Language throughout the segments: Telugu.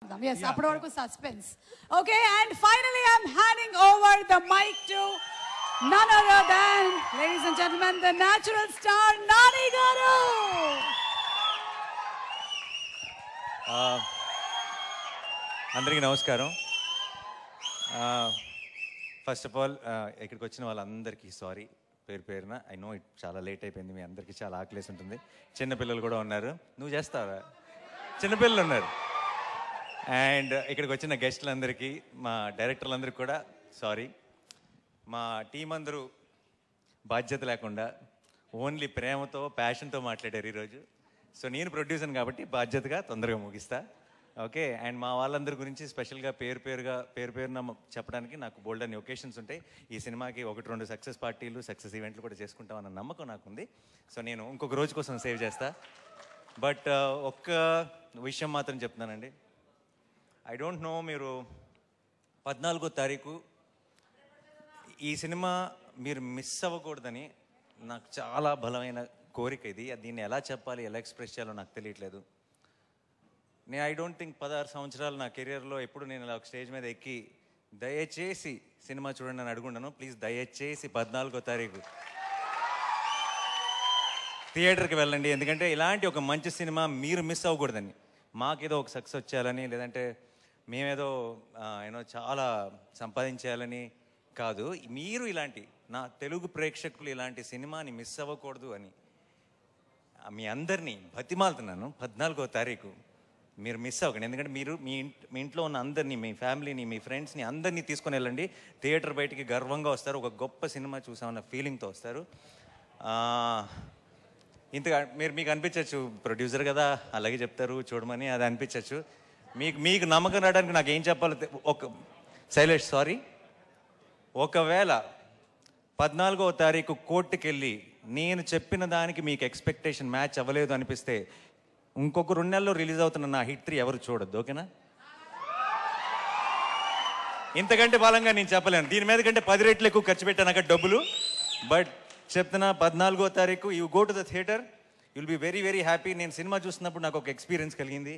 Yes, upload ko suspense. Okay, and finally I'm handing over the mic to none other than, ladies and gentlemen, the natural star, Nani Garu. అందరికీ నమస్కారం. ఫస్ట్ ఆఫ్ ఆల్ ఇక్కడికి వచ్చిన వాళ్ళందరికీ సారీ పేరు పేరున. ఐ నో ఇట్ చాలా లేట్ అయిపోయింది, మీ అందరికీ చాలా ఆకలేసి ఉంటుంది. చిన్నపిల్లలు కూడా ఉన్నారు. నువ్వు చేస్తావా? చిన్నపిల్లలు ఉన్నారు. అండ్ ఇక్కడికి వచ్చిన గెస్టులందరికీ, మా డైరెక్టర్లందరికీ కూడా సారీ. మా టీం అందరూ బాధ్యత లేకుండా ఓన్లీ ప్రేమతో ప్యాషన్తో మాట్లాడారు ఈరోజు. సో నేను ప్రొడ్యూసర్ కాబట్టి బాధ్యతగా తొందరగా ముగిస్తా. ఓకే. అండ్ మా వాళ్ళందరి గురించి స్పెషల్గా పేరు పేరున చెప్పడానికి నాకు బోల్డ్ అన్ని ఒకేషన్స్ ఉంటాయి. ఈ సినిమాకి 1-2 సక్సెస్ పార్టీలు, సక్సెస్ ఈవెంట్లు కూడా చేసుకుంటామన్న నమ్మకం నాకుంది. సో నేను ఇంకొక రోజు కోసం సేవ్ చేస్తా. బట్ ఒక్క విషయం మాత్రం చెప్తున్నానండి. ఐ డోంట్ నో, మీరు 14వ తారీఖు ఈ సినిమా మీరు మిస్ అవ్వకూడదని నాకు చాలా బలమైన కోరిక ఇది. దీన్ని ఎలా చెప్పాలి, ఎలా ఎక్స్ప్రెస్ చేయాలో నాకు తెలియట్లేదు. నేను ఐ డోంట్ థింక్ 16 సంవత్సరాలు నా కెరియర్లో ఎప్పుడు నేను ఇలా ఒక స్టేజ్ మీద ఎక్కి దయచేసి సినిమా చూడండి అని అడుగుంటాను. ప్లీజ్ దయచేసి 14వ తారీఖు థియేటర్కి వెళ్ళండి. ఎందుకంటే ఇలాంటి ఒక మంచి సినిమా మీరు మిస్ అవ్వకూడదని, మాకేదో ఒక సక్సెస్ వచ్చేయాలని, లేదంటే మేమేదో చాలా సంపాదించేయాలని కాదు. మీరు ఇలాంటి నా తెలుగు ప్రేక్షకులు ఇలాంటి సినిమాని మిస్ అవ్వకూడదు అని మీ అందరినీ బతిమాలుతున్నాను. 14వ తారీఖు మీరు మిస్ అవ్వకండి. ఎందుకంటే మీరు మీ ఇంట్లో ఉన్న అందరినీ, మీ ఫ్యామిలీని, మీ ఫ్రెండ్స్ని అందరినీ తీసుకొని వెళ్ళండి. థియేటర్ బయటికి గర్వంగా వస్తారు. ఒక గొప్ప సినిమా చూసామన్న ఫీలింగ్తో వస్తారు. ఇంతగా మీకు అనిపించవచ్చు, ప్రొడ్యూసర్ కదా అలాగే చెప్తారు చూడమని, అది అనిపించవచ్చు. మీకు నమ్మకం రావడానికి నాకు ఏం చెప్పాలో శైలేష్ సారీ. ఒకవేళ 14వ తారీఖు కోర్టుకి వెళ్ళి నేను చెప్పిన దానికి మీకు ఎక్స్పెక్టేషన్ మ్యాచ్ అవ్వలేదు అనిపిస్తే ఇంకొక 2 నెలల్లో రిలీజ్ అవుతున్న నా హిట్ 3 ఎవరు చూడొద్దు. ఓకేనా? ఇంతకంటే బలంగా నేను చెప్పలేను. దీని మీద కంటే 10 రెట్లు ఎక్కువ ఖర్చు పెట్టాను అక్కడ డబ్బులు. బట్ చెప్తున్నా, 14వ తారీఖు you go to the theatre, you'll be very very happy. నేను సినిమా చూసినప్పుడు నాకు ఒక ఎక్స్పీరియన్స్ కలిగింది.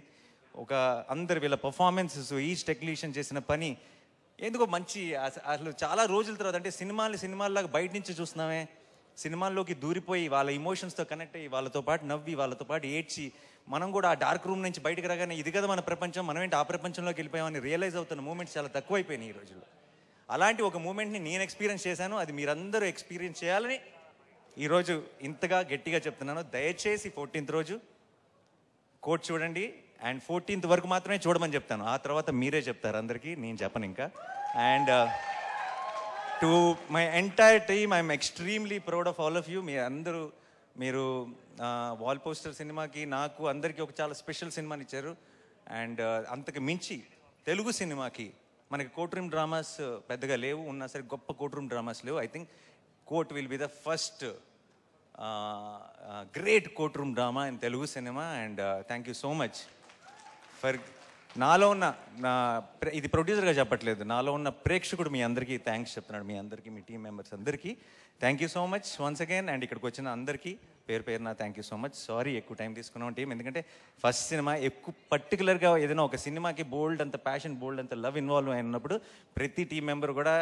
అందరు వీళ్ళ పర్ఫార్మెన్సెస్, ఈచ్ టెక్నీషియన్ చేసిన పని ఎందుకో మంచి, అసలు చాలా రోజుల తర్వాత, అంటే సినిమాల్లాగా బయట నుంచి చూస్తున్నామే, సినిమాల్లోకి దూరిపోయి వాళ్ళ ఇమోషన్స్తో కనెక్ట్ అయ్యి వాళ్ళతో పాటు నవ్వి వాళ్ళతో పాటు ఏడ్చి మనం కూడా ఆ డార్క్ రూమ్ నుంచి బయటకు రాగానే ఇది కదా మన ప్రపంచం, మనం ఏంటి ఆ ప్రపంచంలోకి వెళ్ళిపోయామని రియలైజ్ అవుతున్న మూమెంట్స్ చాలా తక్కువైపోయినాయి ఈ రోజుల్లో. అలాంటి ఒక మూమెంట్ని నేను ఎక్స్పీరియన్స్ చేశాను. అది మీరందరూ ఎక్స్పీరియన్స్ చేయాలని ఈరోజు ఇంతగా గట్టిగా చెప్తున్నాను. దయచేసి 14th రోజు కోర్ట్ చూడండి. అండ్ 14th వరకు మాత్రమే చూడమని చెప్తాను. ఆ తర్వాత మీరే చెప్తారు అందరికీ, నేను చెప్పను ఇంకా. And to my entire team, I'm extremely proud of all of you. మీరు వాల్ పోస్టర్ సినిమాకి, నాకు అందరికీ ఒక చాలా స్పెషల్ సినిమాని ఇచ్చారు. అండ్ అంతకు మించి తెలుగు సినిమాకి మనకి కోర్ట్ రూమ్ డ్రామాస్ పెద్దగా లేవు, ఉన్నా సరే గొప్ప కోర్ట్ రూమ్ డ్రామాస్ లేవు. I think court will be the first great court room drama in Telugu cinema. And thank you so much for నాలో ఉన్న ఇది ప్రొడ్యూసర్గా చెప్పట్లేదు, నాలో ఉన్న ప్రేక్షకుడు మీ అందరికీ థ్యాంక్స్ చెప్తున్నాడు. మీ అందరికీ, మీ టీం మెంబర్స్ అందరికీ thank you so much once again. And ఇక్కడికి వచ్చిన అందరికీ పేరున thank you so much. Sorry ఎక్కువ టైం తీసుకున్నాం టీం, ఎందుకంటే ఫస్ట్ సినిమా ఎక్కువ పర్టికులర్గా ఏదైనా ఒక సినిమాకి బోల్డ్ అంత ప్యాషన్, బోల్డ్ అంత లవ్ ఇన్వాల్వ్ అయినప్పుడు ప్రతి టీం మెంబర్ కూడా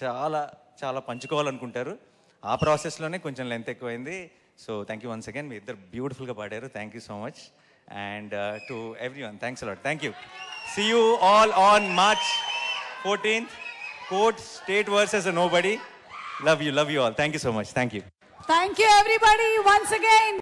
చాలా చాలా పంచుకోవాలనుకుంటారు. ఆ ప్రాసెస్లోనే కొంచెం లెంత్ ఎక్కువైంది. So thank you once again. మీ ఇద్దరు బ్యూటిఫుల్గా పాడారు. Thank you so much. And to everyone, thanks a lot. Thank you. See you all on March 14th. Court, State versus Nobody. Love you all. Thank you so much. Thank you. Thank you everybody once again.